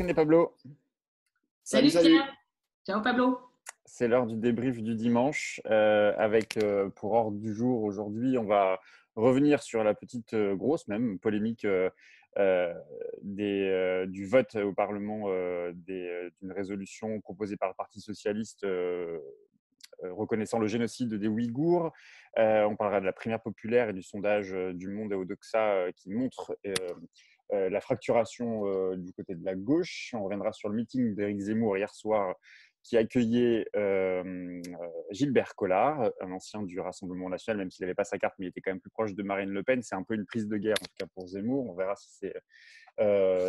Karine et Pablo. Salut Salut. Pierre. Ciao Pablo. C'est l'heure du débrief du dimanche avec pour ordre du jour aujourd'hui, on va revenir sur la petite grosse même polémique du vote au Parlement d'une résolution proposée par le Parti socialiste reconnaissant le génocide des Ouïghours. On parlera de la primaire populaire et du sondage du Monde et Odoxa qui montre la fracturation du côté de la gauche. On reviendra sur le meeting d'Éric Zemmour hier soir qui accueillait Gilbert Collard, un ancien du Rassemblement national, même s'il n'avait pas sa carte, mais il était quand même plus proche de Marine Le Pen. C'est un peu une prise de guerre, en tout cas pour Zemmour. On verra si c'est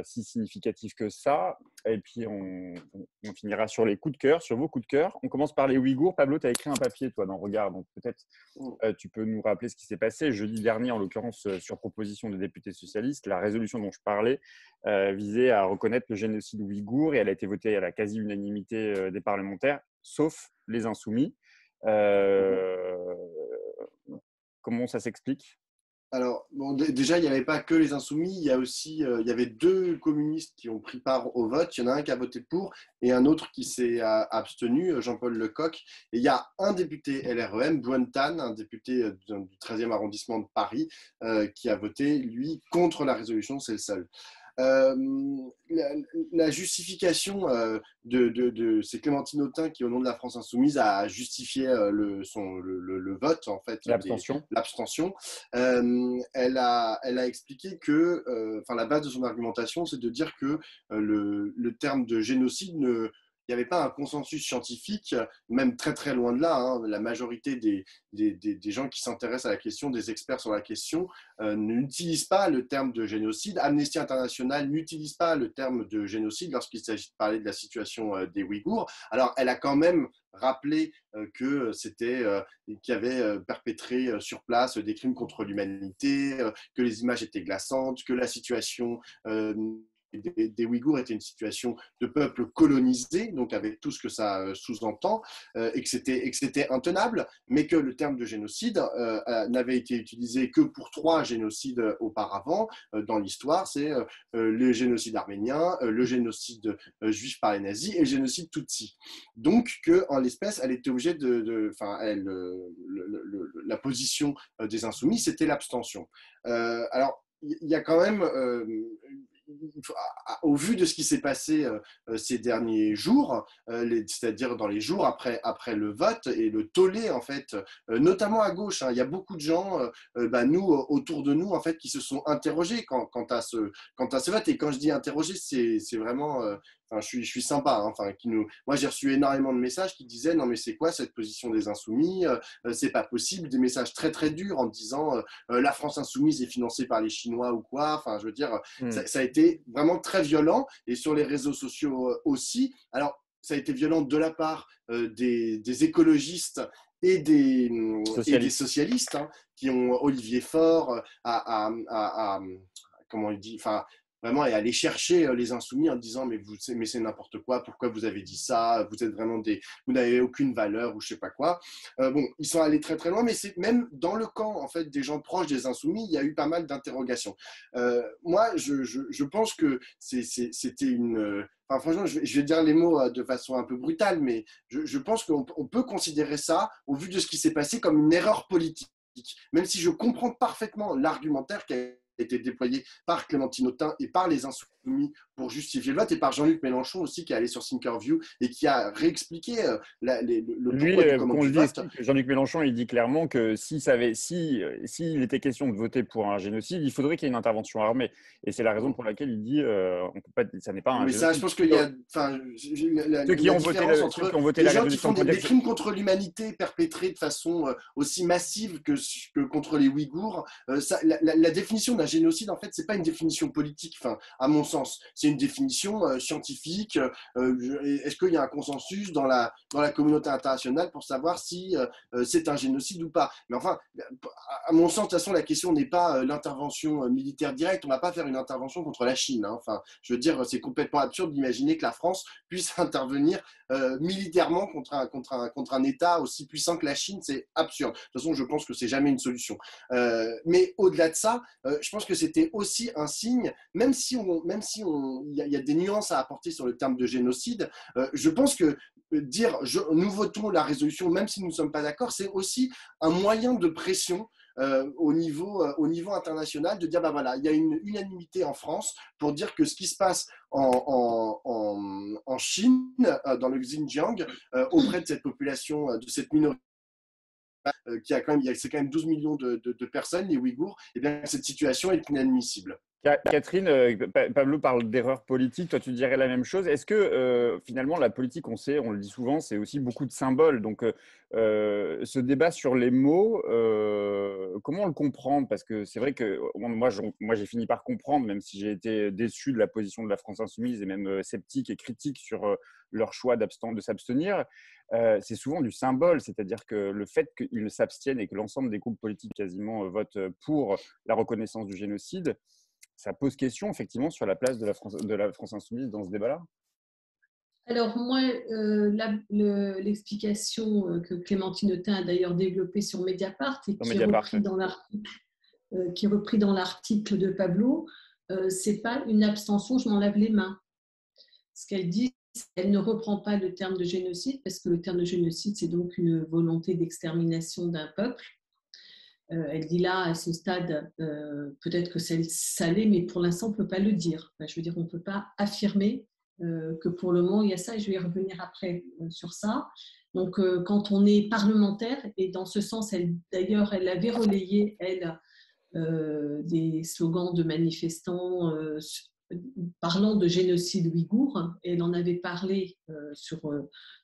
si significatif que ça. Et puis, on finira sur les coups de cœur, sur vos coups de cœur. On commence par les Ouïghours. Pablo, tu as écrit un papier, toi, dans Regard. Donc, peut-être tu peux nous rappeler ce qui s'est passé. Jeudi dernier, en l'occurrence, sur proposition des députés socialistes, la résolution dont je parlais visait à reconnaître le génocide ouïghour et elle a été votée à la quasi-unanimité des parlementaires, sauf les insoumis. Comment ça s'explique ? Alors, bon, déjà, il n'y avait pas que les insoumis, il y a aussi, il y avait deux communistes qui ont pris part au vote. Il y en a un qui a voté pour et un autre qui s'est abstenu, Jean-Paul Lecoq. Et il y a un député LREM, Bouan Tan, un député du 13e arrondissement de Paris, qui a voté, lui, contre la résolution, c'est le seul. La justification c'est Clémentine Autain qui, au nom de la France Insoumise, a justifié le vote, en fait, l'abstention. Elle a expliqué que, la base de son argumentation, c'est de dire que le terme de génocide il n'y avait pas un consensus scientifique, même très très loin de là. Hein. La majorité des gens qui s'intéressent à la question, des experts sur la question, n'utilisent pas le terme de génocide. Amnesty International n'utilise pas le terme de génocide lorsqu'il s'agit de parler de la situation des Ouïghours. Alors, elle a quand même rappelé que qu'il y avait perpétré sur place des crimes contre l'humanité, que les images étaient glaçantes, que la situation des Ouïghours était une situation de peuple colonisé, donc avec tout ce que ça sous-entend, et que c'était intenable, mais que le terme de génocide n'avait été utilisé que pour 3 génocides auparavant dans l'histoire. C'est le génocide arménien, le génocide juif par les nazis et le génocide Tutsi. Donc, en l'espèce, elle était obligée la position des insoumis, c'était l'abstention. Alors, il y a quand même... au vu de ce qui s'est passé ces derniers jours, c'est-à-dire dans les jours après le vote et le tollé, en fait, notamment à gauche, hein, il y a beaucoup de gens, nous, autour de nous, en fait, qui se sont interrogés quant à ce vote. Et quand je dis interroger, c'est vraiment... je suis sympa. Hein, moi, j'ai reçu énormément de messages qui disaient « Non, mais c'est quoi cette position des insoumis ? C'est pas possible ». Des messages très, très durs en disant « La France insoumise est financée par les Chinois ou quoi ?» Enfin, je veux dire, ça a été vraiment très violent. Et sur les réseaux sociaux aussi. Alors, ça a été violent de la part des écologistes et des socialistes, hein, qui ont Olivier Faure comment il dit, vraiment, et aller chercher les insoumis en disant mais c'est n'importe quoi, pourquoi vous avez dit ça, vous n'avez aucune valeur ou je sais pas quoi. Ils sont allés très très loin, mais c'est même dans le camp, en fait, des gens proches des insoumis, il y a eu pas mal d'interrogations. Moi, je pense que c'était une... franchement, je vais dire les mots de façon un peu brutale, mais je pense qu'on peut considérer ça, au vu de ce qui s'est passé, comme une erreur politique. Même si je comprends parfaitement l'argumentaire qui a été déployé par Clémentine Autain et par les insoumis pour justifier le vote, et par Jean-Luc Mélenchon aussi, qui est allé sur Thinkerview et qui a réexpliqué le pourquoi du comment du vote. Jean-Luc Mélenchon, il dit clairement que s'il était question de voter pour un génocide, il faudrait qu'il y ait une intervention armée. Et c'est la raison pour laquelle il dit on peut pas, ça n'est pas un génocide. Ça, je pense qu'il y a ceux qui ont voté les la gens qui résolution font des crimes contre l'humanité perpétrés de façon aussi massive que contre les Ouïghours. La définition d'un génocide, en fait, c'est pas une définition politique, à mon sens. C'est une définition scientifique. Est-ce qu'il y a un consensus dans la communauté internationale pour savoir si c'est un génocide ou pas? Mais enfin, à mon sens, de toute façon, la question n'est pas l'intervention militaire directe. On ne va pas faire une intervention contre la Chine. Hein. Je veux dire, c'est complètement absurde d'imaginer que la France puisse intervenir militairement contre un État aussi puissant que la Chine. C'est absurde. De toute façon, je pense que c'est jamais une solution. Mais au-delà de ça, je pense que c'était aussi un signe, même si même si il y a des nuances à apporter sur le terme de génocide, je pense que dire nous votons la résolution même si nous ne sommes pas d'accord, c'est aussi un moyen de pression au niveau international, de dire, bah voilà, il y a une unanimité en France pour dire que ce qui se passe en Chine, dans le Xinjiang, auprès de cette population, de cette minorité, c'est quand même 12 millions de personnes, les Ouïghours, et bien cette situation est inadmissible. Catherine, Pablo parle d'erreur politique. Toi, tu dirais la même chose. Est-ce que finalement, la politique, on sait, on le dit souvent, c'est aussi beaucoup de symboles. Donc, ce débat sur les mots, comment on le comprend? Parce que c'est vrai que moi, j'ai fini par comprendre, même si j'ai été déçu de la position de la France insoumise et même sceptique et critique sur leur choix de s'abstenir. C'est souvent du symbole, c'est-à-dire que le fait qu'ils s'abstiennent et que l'ensemble des groupes politiques quasiment votent pour la reconnaissance du génocide, ça pose question effectivement sur la place de la France insoumise dans ce débat-là. Alors moi, l'explication que Clémentine Autain a d'ailleurs développée sur Mediapart et qui est repris dans l'article de Pablo, c'est pas une abstention, je m'en lave les mains. Ce qu'elle dit, elle ne reprend pas le terme de génocide parce que le terme de génocide, c'est donc une volonté d'extermination d'un peuple. Elle dit là, à ce stade, peut-être que ça l'est, mais pour l'instant, on ne peut pas le dire. Enfin, je veux dire, on ne peut pas affirmer que pour le moment, il y a ça, et je vais y revenir après sur ça. Donc, quand on est parlementaire, et dans ce sens, d'ailleurs, elle avait relayé, des slogans de manifestants parlant de génocide ouïghour, et elle en avait parlé sur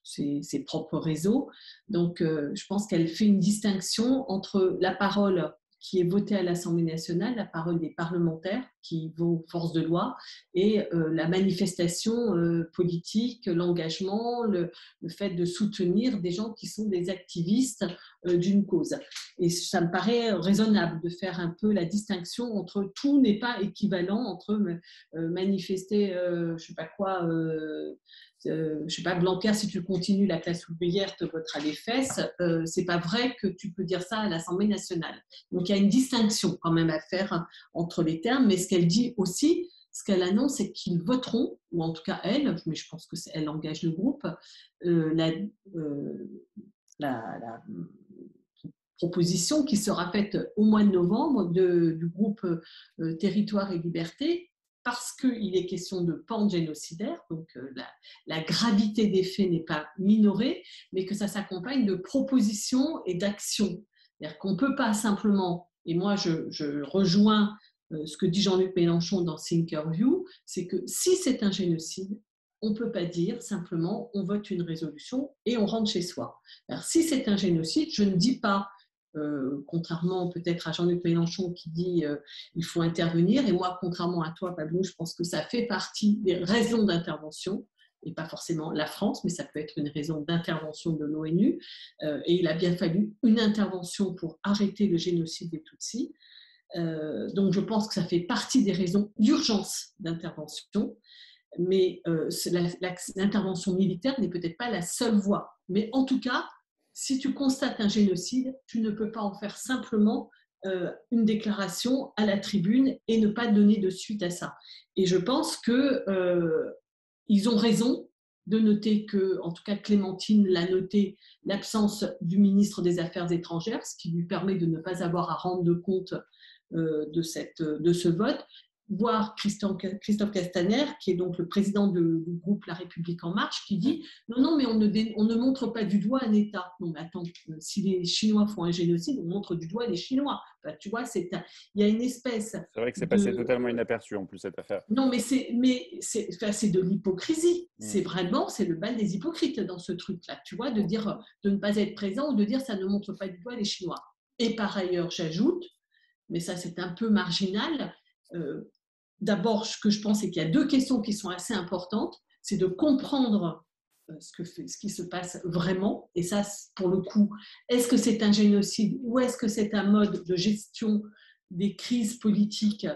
ses propres réseaux. Donc, je pense qu'elle fait une distinction entre la parole qui est votée à l'Assemblée nationale, la parole des parlementaires qui vaut force de loi, et la manifestation politique, l'engagement, le fait de soutenir des gens qui sont des activistes d'une cause. Et ça me paraît raisonnable de faire un peu la distinction entre tout n'est pas équivalent entre manifester, je ne sais pas quoi, je ne sais pas, Blanquer, si tu continues, la classe ouvrière te votera les fesses. C'est pas vrai que tu peux dire ça à l'Assemblée nationale. Donc, il y a une distinction quand même à faire entre les termes, mais ce qu'elle dit aussi, ce qu'elle annonce, c'est qu'ils voteront, ou en tout cas elle, mais je pense qu'elle engage le groupe, la proposition qui sera faite au mois de novembre du groupe Territoire et Liberté, parce qu'il est question de pente génocidaire, donc la gravité des faits n'est pas minorée, mais que ça s'accompagne de propositions et d'actions. C'est-à-dire qu'on ne peut pas simplement, et moi je rejoins ce que dit Jean-Luc Mélenchon dans Thinkerview, c'est que si c'est un génocide, on ne peut pas dire simplement on vote une résolution et on rentre chez soi. Alors, si c'est un génocide, je ne dis pas, contrairement peut-être à Jean-Luc Mélenchon qui dit il faut intervenir, et moi, contrairement à toi, Pablo, je pense que ça fait partie des raisons d'intervention, et pas forcément la France, mais ça peut être une raison d'intervention de l'ONU, et il a bien fallu une intervention pour arrêter le génocide des Tutsis. Donc je pense que ça fait partie des raisons d'urgence d'intervention, mais l'intervention militaire n'est peut-être pas la seule voie. Mais en tout cas, si tu constates un génocide, tu ne peux pas en faire simplement une déclaration à la tribune et ne pas donner de suite à ça. Et je pense qu'ils ont raison de noter que, en tout cas Clémentine l'a noté, l'absence du ministre des Affaires étrangères, ce qui lui permet de ne pas avoir à rendre de compte de ce vote, voire Christophe Castaner, qui est donc le président du groupe La République En Marche, qui dit non, mais on ne montre pas du doigt un État. Non, mais attends, si les Chinois font un génocide, on montre du doigt les Chinois. Enfin, tu vois, il y a une espèce. C'est vrai que c'est passé totalement inaperçu en plus cette affaire. Non, mais c'est de l'hypocrisie. C'est le bal des hypocrites dans ce truc-là. Tu vois, de dire de ne pas être présent ou de dire ça ne montre pas du doigt les Chinois. Et par ailleurs, j'ajoute, mais ça c'est un peu marginal. D'abord, ce que je pense, c'est qu'il y a deux questions qui sont assez importantes. C'est de comprendre ce qui se passe vraiment. Et ça, pour le coup, est-ce que c'est un génocide ou est-ce que c'est un mode de gestion des crises politiques?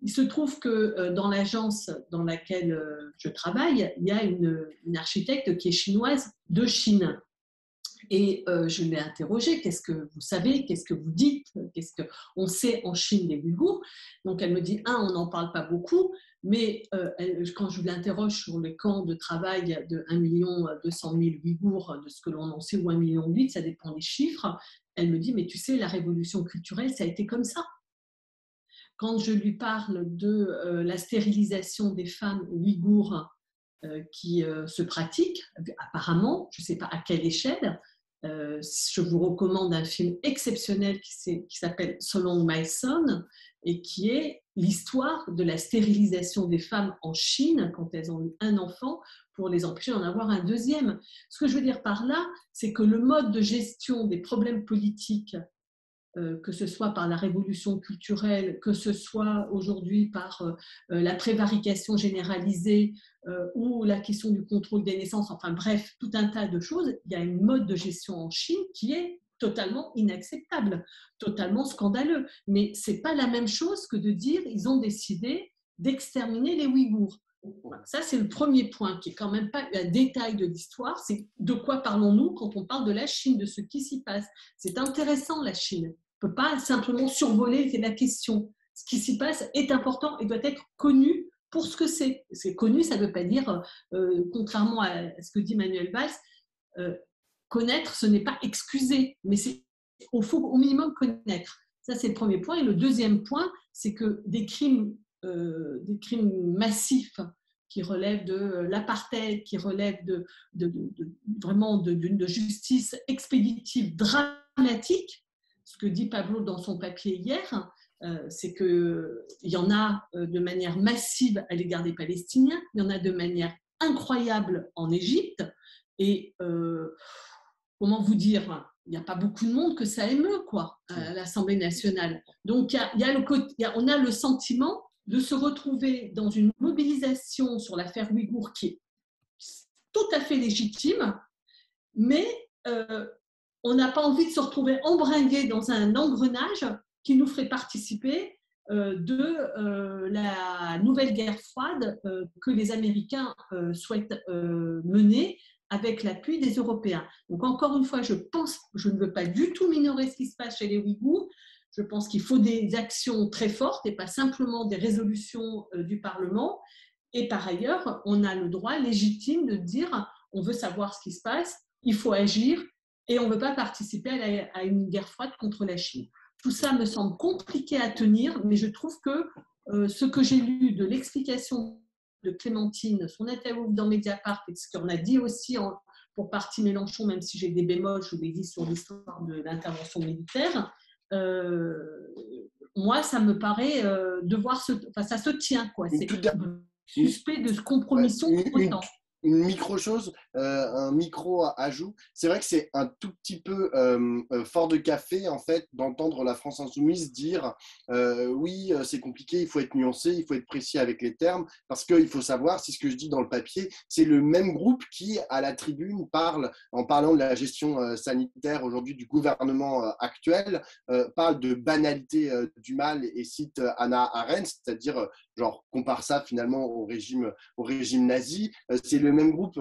Il se trouve que dans l'agence dans laquelle je travaille, il y a une architecte qui est chinoise de Chine. Et je l'ai interrogée, qu'est-ce que vous savez, qu'est-ce que vous dites, qu'est-ce qu'on sait en Chine des Ouïghours. Donc elle me dit, on n'en parle pas beaucoup, mais quand je l'interroge sur le camp de travail de 1 200 000 Ouïghours, de ce que l'on en sait, ou 1,8 million, ça dépend des chiffres, elle me dit, mais tu sais, la révolution culturelle, ça a été comme ça. Quand je lui parle de la stérilisation des femmes ouïghours qui se pratique, apparemment, je ne sais pas à quelle échelle. Je vous recommande un film exceptionnel qui s'appelle So Long My Son et qui est l'histoire de la stérilisation des femmes en Chine quand elles ont eu un enfant pour les empêcher d'en avoir un deuxième. Ce que je veux dire par là, c'est que le mode de gestion des problèmes politiques, que ce soit par la révolution culturelle, que ce soit aujourd'hui par la prévarication généralisée ou la question du contrôle des naissances, enfin bref, tout un tas de choses, il y a une mode de gestion en Chine qui est totalement inacceptable, totalement scandaleux. Mais ce n'est pas la même chose que de dire ils ont décidé d'exterminer les Ouïghours. Ça, c'est le premier point qui n'est quand même pas un détail de l'histoire. C'est de quoi parlons-nous quand on parle de la Chine, de ce qui s'y passe. C'est intéressant, la Chine. On ne peut pas simplement survoler la question. Ce qui s'y passe est important et doit être connu pour ce que c'est. C'est connu, ça ne veut pas dire, contrairement à ce que dit Manuel Valls, connaître, ce n'est pas excuser, mais il faut au minimum connaître. Ça, c'est le premier point. Et le deuxième point, c'est que des crimes massifs qui relèvent de l'apartheid, qui relèvent vraiment de justice expéditive dramatique. Ce que dit Pablo dans son papier hier, c'est qu'il y en a de manière massive à l'égard des Palestiniens, il y en a de manière incroyable en Égypte, et comment vous dire, il n'y a pas beaucoup de monde que ça émeut, quoi, à l'Assemblée nationale. Donc, on a le sentiment de se retrouver dans une mobilisation sur l'affaire ouïghour qui est tout à fait légitime, mais on n'a pas envie de se retrouver embringué dans un engrenage qui nous ferait participer de la nouvelle guerre froide que les Américains souhaitent mener avec l'appui des Européens. Donc encore une fois, je ne veux pas du tout minorer ce qui se passe chez les Ouïghours. Je pense qu'il faut des actions très fortes et pas simplement des résolutions du Parlement. Et par ailleurs, on a le droit légitime de dire on veut savoir ce qui se passe, il faut agir et on ne veut pas participer à une guerre froide contre la Chine. Tout ça me semble compliqué à tenir, mais je trouve que ce que j'ai lu de l'explication de Clémentine, son interview dans Mediapart, et ce qu'on a dit aussi pour partie Mélenchon, même si j'ai des bémols, je vous l'ai dit sur l'histoire de l'intervention militaire, moi, ça me paraît devoir ça se tient, quoi. C'est suspect de compromission pour autant. Une micro-chose, un micro-ajout. C'est vrai que c'est un tout petit peu fort de café, en fait, d'entendre la France Insoumise dire oui, c'est compliqué, il faut être nuancé, il faut être précis avec les termes, parce qu'il faut savoir, c'est ce que je dis dans le papier, c'est le même groupe qui, à la tribune, en parlant de la gestion sanitaire aujourd'hui du gouvernement actuel, parle de banalité du mal et cite Hannah Arendt, c'est-à-dire, genre, compare ça finalement au régime nazi. C'est le même groupe,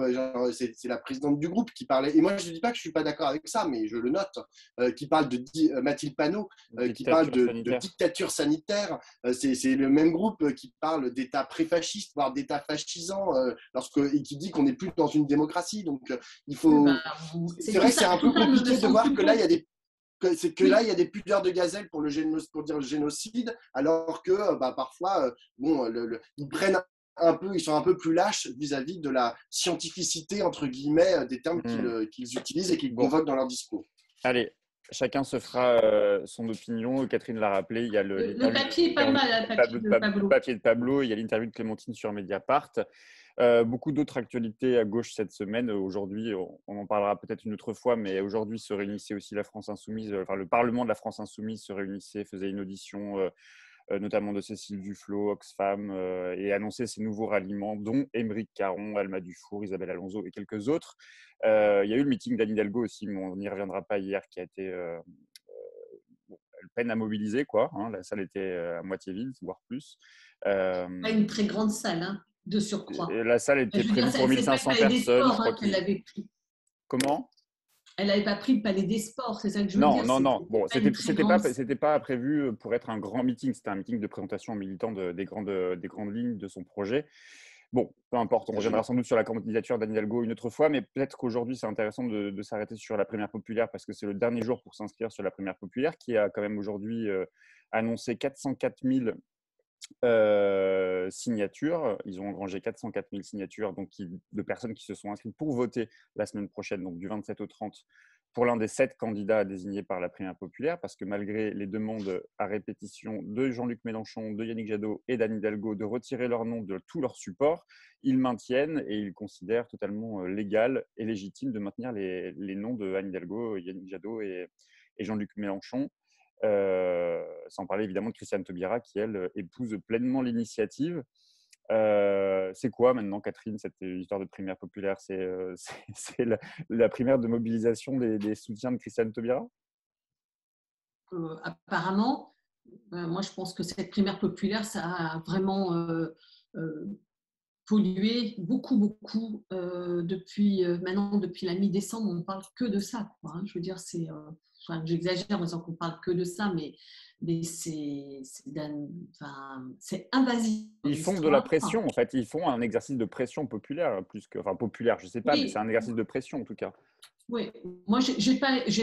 c'est la présidente du groupe qui parlait, et moi je ne dis pas que je ne suis pas d'accord avec ça, mais je le note, qui parle de Mathilde Panot, qui parle de dictature sanitaire, c'est le même groupe qui parle d'État pré-fasciste, voire d'État fascisant, et qui dit qu'on n'est plus dans une démocratie, donc il faut… c'est vrai que c'est un peu compliqué de voir que là il y a des pudeurs de gazelle pour dire le génocide, alors que parfois, ils prennent ils sont un peu plus lâches vis-à-vis de la scientificité, entre guillemets, des termes qu'ils utilisent et qu'ils convoquent dans leur discours. Allez, chacun se fera son opinion. Catherine l'a rappelé, il y a le papier est pas mal, le papier de Pablo, il y a l'interview de Clémentine sur Mediapart. Beaucoup d'autres actualités à gauche cette semaine. Aujourd'hui, on en parlera peut-être une autre fois, mais aujourd'hui se réunissait aussi la France Insoumise, le Parlement de la France Insoumise se réunissait, faisait une audition notamment de Cécile Duflot, Oxfam, et annonçait ses nouveaux ralliements, dont Aymeric Caron, Alma Dufour, Isabelle Alonso et quelques autres. Il y a eu le meeting d'Anne Hidalgo aussi, mais on n'y reviendra pas hier, qui a été… elle peine à mobiliser, quoi. La salle était à moitié vide, voire plus. Pas une très grande salle, de surcroît. Et la salle était prévue pour 1500 personnes. Qu'elle avait pris. Comment ? Elle n'avait pas pris le Palais des Sports, c'est ça que je veux dire. Non. Bon, c'était pas prévu pour être un grand meeting. C'était un meeting de présentation militant des grandes lignes de son projet. Bon, peu importe. On reviendra sans doute sur la candidature d'Anne Hidalgo une autre fois, mais peut-être qu'aujourd'hui, c'est intéressant de s'arrêter sur la primaire populaire parce que c'est le dernier jour pour s'inscrire sur la primaire populaire qui a quand même aujourd'hui annoncé 404 000 signatures. Ils ont engrangé 404 000 signatures de personnes qui se sont inscrites pour voter la semaine prochaine, donc du 27 au 30, pour l'un des 7 candidats désignés par la primaire populaire, parce que malgré les demandes à répétition de Jean-Luc Mélenchon, de Yannick Jadot et d'Anne Hidalgo de retirer leur nom de tout leur support, ils maintiennent et ils considèrent totalement légal et légitime de maintenir les noms de Anne Hidalgo, Yannick Jadot et Jean-Luc Mélenchon. Sans parler évidemment de Christiane Taubira qui, elle, épouse pleinement l'initiative. C'est quoi maintenant, Catherine, cette histoire de primaire populaire? C'est la primaire de mobilisation des soutiens de Christiane Taubira? Apparemment, moi je pense que cette primaire populaire, ça a vraiment pollué beaucoup depuis la mi-décembre. On ne parle que de ça, quoi, hein. Je veux dire, j'exagère en disant qu'on parle que de ça, mais c'est invasif. Ils font de la pression, en fait. Ils font un exercice de pression populaire, populaire, je ne sais pas, mais c'est un exercice de pression, en tout cas. Oui, moi, j'ai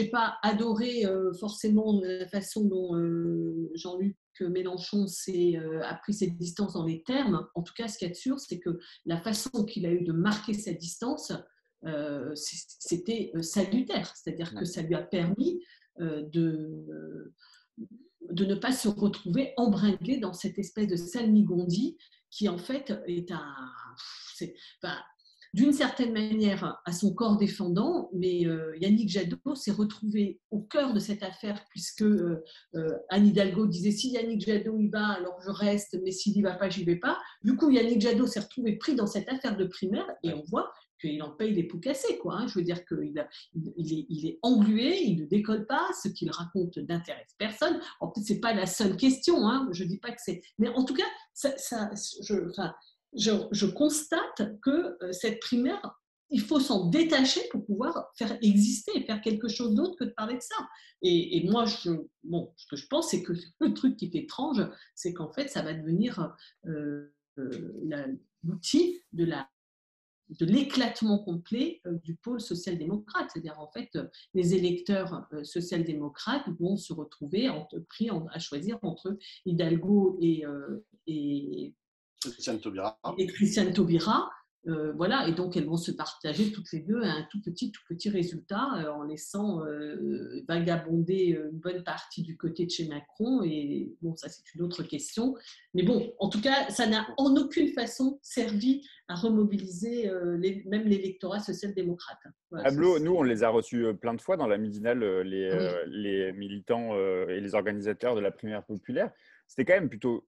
pas adoré forcément la façon dont Jean-Luc Mélenchon a pris ses distances dans les termes. En tout cas, ce qu'il y a de sûr, c'est que la façon qu'il a eu de marquer sa distance, c'était salutaire. C'est-à-dire que ça lui a permis de ne pas se retrouver embringué dans cette espèce de salnigondi qui, en fait, est d'une certaine manière à son corps défendant, mais Yannick Jadot s'est retrouvé au cœur de cette affaire puisque Anne Hidalgo disait si Yannick Jadot y va, alors je reste, mais s'il n'y va pas, j'y vais pas. Du coup, Yannick Jadot s'est retrouvé pris dans cette affaire de primaire et on voit qu'il en paye les pots cassés, quoi, hein. Je veux dire qu'il est englué, il ne décolle pas, ce qu'il raconte n'intéresse personne. En fait, ce n'est pas la seule question, hein. Je ne dis pas que c'est… Mais en tout cas, je constate que cette primaire, il faut s'en détacher pour pouvoir faire exister et faire quelque chose d'autre que de parler de ça. Et moi, ce que je pense, c'est que le truc qui est étrange, c'est qu'en fait, ça va devenir l'outil de l'éclatement complet du pôle social-démocrate. C'est-à-dire, en fait, les électeurs social-démocrates vont se retrouver pris à choisir entre Hidalgo et Christiane Taubira. Voilà, et donc elles vont se partager toutes les deux un tout petit résultat en laissant vagabonder une bonne partie du côté de chez Macron. Et bon, ça c'est une autre question. Mais bon, en tout cas, ça n'a en aucune façon servi à remobiliser même l'électorat social-démocrate. Voilà, Pablo, nous, on les a reçus plein de fois dans la midinale, les militants et les organisateurs de la primaire populaire. C'était quand même plutôt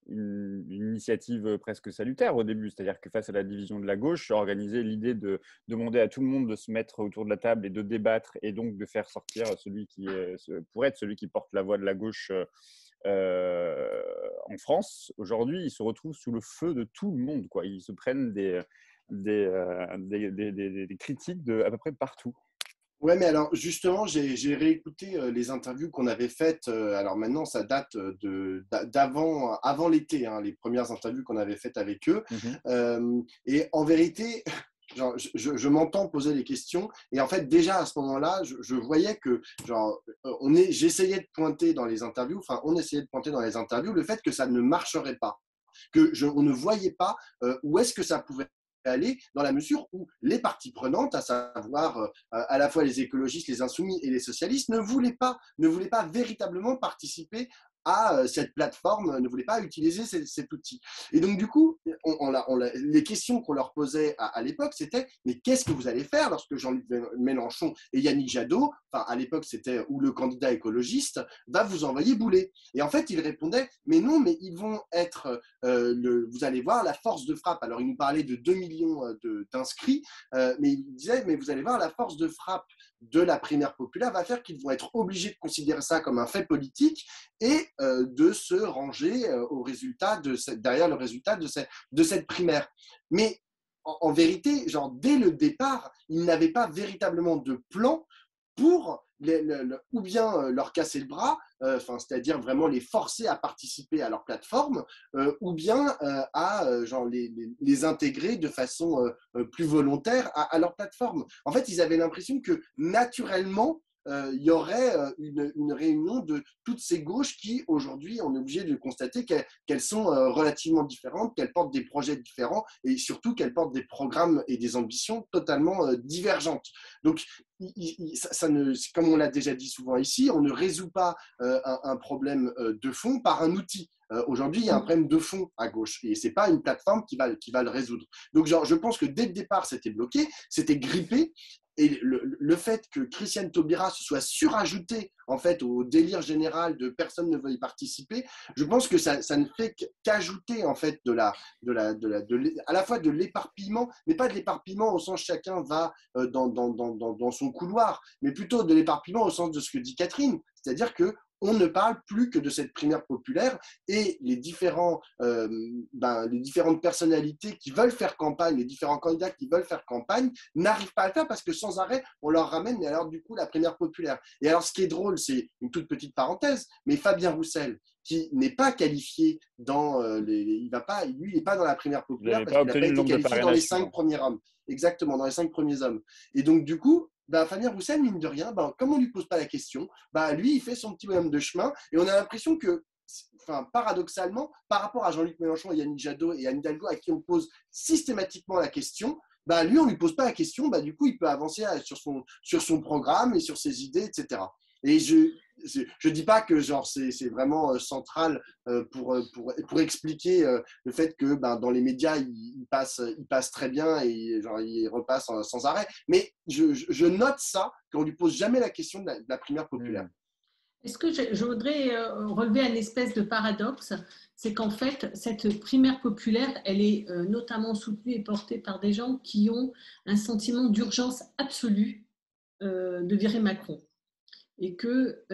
une initiative presque salutaire au début. C'est-à-dire que face à la division de la gauche, organiser l'idée de demander à tout le monde de se mettre autour de la table et de débattre et donc de faire sortir celui qui pourrait être celui qui porte la voix de la gauche en France. Aujourd'hui, ils se retrouvent sous le feu de tout le monde, quoi. Ils se prennent des critiques à peu près partout. Ouais, mais alors justement, j'ai réécouté les interviews qu'on avait faites. Alors maintenant, ça date avant l'été, hein, les premières interviews qu'on avait faites avec eux. Et en vérité, genre, je m'entends poser les questions. Et en fait, déjà à ce moment-là, je voyais que j'essayais de pointer dans les interviews, on essayait de pointer dans les interviews le fait que ça ne marcherait pas, on ne voyait pas où est-ce que ça pouvait aller, dans la mesure où les parties prenantes, à savoir à la fois les écologistes, les insoumis et les socialistes, ne voulaient pas véritablement participer à cette plateforme, ne voulaient pas utiliser cet outil. Et donc, du coup, les questions qu'on leur posait à l'époque, c'était « Mais qu'est-ce que vous allez faire lorsque Jean-Luc Mélenchon et Yannick Jadot, à l'époque, c'était où le candidat écologiste, va vous envoyer bouler ?» Et en fait, ils répondaient « Mais non, mais ils vont être… vous allez voir la force de frappe. » Alors, ils nous parlaient de 2 millions d'inscrits, mais ils disaient « Mais vous allez voir la force de frappe de la primaire populaire va faire qu'ils vont être obligés de considérer ça comme un fait politique et de se ranger derrière le résultat de cette primaire. » Mais en vérité, dès le départ, ils n'avaient pas véritablement de plan pour ou bien leur casser le bras, c'est-à-dire vraiment les forcer à participer à leur plateforme, ou bien genre les intégrer de façon plus volontaire à leur plateforme. En fait, ils avaient l'impression que naturellement, il y aurait une réunion de toutes ces gauches qui, aujourd'hui, on est obligé de constater qu'elles sont relativement différentes, qu'elles portent des projets différents et surtout qu'elles portent des programmes et des ambitions totalement divergentes. Donc, comme on l'a déjà dit souvent ici, on ne résout pas un problème de fond par un outil. Aujourd'hui, il y a un problème de fond à gauche et ce n'est pas une plateforme qui va le résoudre. Donc, je pense que dès le départ, c'était bloqué, c'était grippé. Et le fait que Christiane Taubira se soit surajouté en fait au délire général de personne ne veut y participer, je pense que ça ne fait qu'ajouter en fait à la fois de l'éparpillement, mais pas de l'éparpillement au sens chacun va dans son couloir, mais plutôt de l'éparpillement au sens de ce que dit Catherine, c'est-à-dire que on ne parle plus que de cette primaire populaire et les différentes personnalités qui veulent faire campagne, les différents candidats qui veulent faire campagne n'arrivent pas à le faire parce que sans arrêt, on leur ramène, mais alors du coup, la primaire populaire. Et alors, ce qui est drôle, c'est une toute petite parenthèse, mais Fabien Roussel, qui n'est pas qualifié dans il n'est pas dans la primaire populaire parce qu'il n'a pas été qualifié dans les 5 premiers hommes. Exactement, dans les 5 premiers hommes. Et donc, du coup, Fabien Roussel, mine de rien, comme on ne lui pose pas la question, lui, il fait son petit bonhomme de chemin et on a l'impression que, paradoxalement, par rapport à Jean-Luc Mélenchon, Yannick Jadot et Anne Hidalgo, à qui on pose systématiquement la question, lui, on ne lui pose pas la question, du coup, il peut avancer sur son programme et sur ses idées, etc. Et je dis pas que c'est vraiment central pour expliquer le fait que dans les médias il passe très bien et il repasse sans arrêt, mais je note ça qu'on lui pose jamais la question de la primaire populaire. Est-ce que je voudrais relever un espèce de paradoxe, c'est qu'en fait cette primaire populaire elle est notamment soutenue et portée par des gens qui ont un sentiment d'urgence absolue de virer Macron. Et que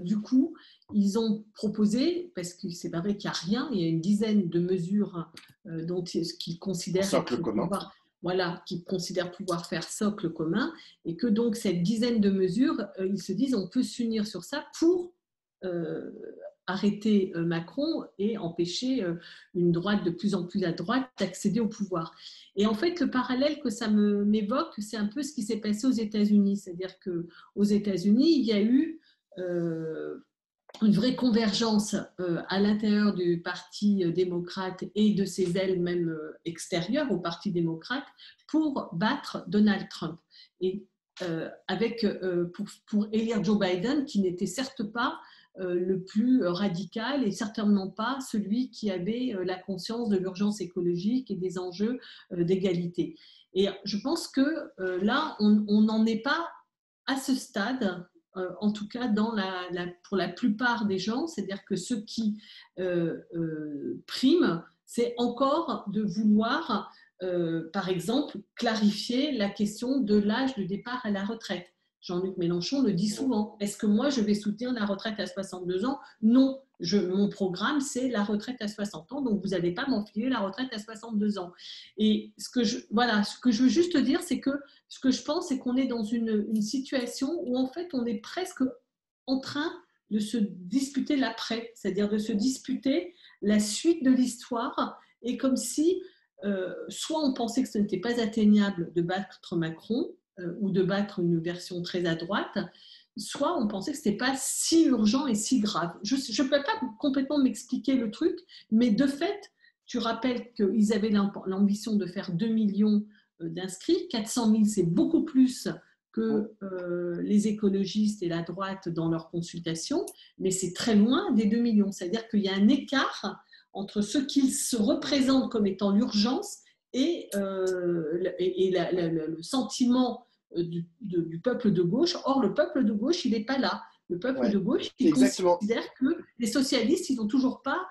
du coup, ils ont proposé, parce que c'est pas vrai qu'il n'y a rien, il y a une dizaine de mesures dont qu'ils considèrent qu'ils considèrent pouvoir faire socle commun, et que donc cette dizaine de mesures, ils se disent on peut s'unir sur ça pour arrêter Macron et empêcher une droite de plus en plus à droite d'accéder au pouvoir. Et en fait, le parallèle que ça m'évoque, c'est un peu ce qui s'est passé aux États-Unis. C'est-à-dire qu'aux États-Unis, il y a eu une vraie convergence à l'intérieur du Parti démocrate et de ses ailes même extérieures au Parti démocrate pour battre Donald Trump. Et pour élire Joe Biden, qui n'était certes pas le plus radical et certainement pas celui qui avait la conscience de l'urgence écologique et des enjeux d'égalité. Et je pense que là, on n'en est pas à ce stade, en tout cas pour la plupart des gens, c'est-à-dire que ce qui prime, c'est encore de vouloir, par exemple, clarifier la question de l'âge de départ à la retraite. Jean-Luc Mélenchon le dit souvent. Est-ce que moi, je vais soutenir la retraite à 62 ans ? Non. Mon programme, c'est la retraite à 60 ans, donc vous n'allez pas m'enfiler la retraite à 62 ans. Et ce que je veux juste dire, c'est que ce que je pense, c'est qu'on est dans une situation où, en fait, on est presque en train de se disputer l'après, c'est-à-dire de se disputer la suite de l'histoire, et comme si soit on pensait que ce n'était pas atteignable de battre Macron, ou de battre une version très à droite, soit on pensait que ce n'était pas si urgent et si grave. Je ne peux pas complètement m'expliquer le truc, mais de fait, tu rappelles qu'ils avaient l'ambition de faire 2 millions d'inscrits, 400 000 c'est beaucoup plus que les écologistes et la droite dans leur consultation, mais c'est très loin des 2 millions. C'est-à-dire qu'il y a un écart entre ce qu'ils se représentent comme étant l'urgence et le sentiment du peuple de gauche. Or, le peuple de gauche, il n'est pas là. Le peuple de gauche, il considère que les socialistes, ils n'ont toujours pas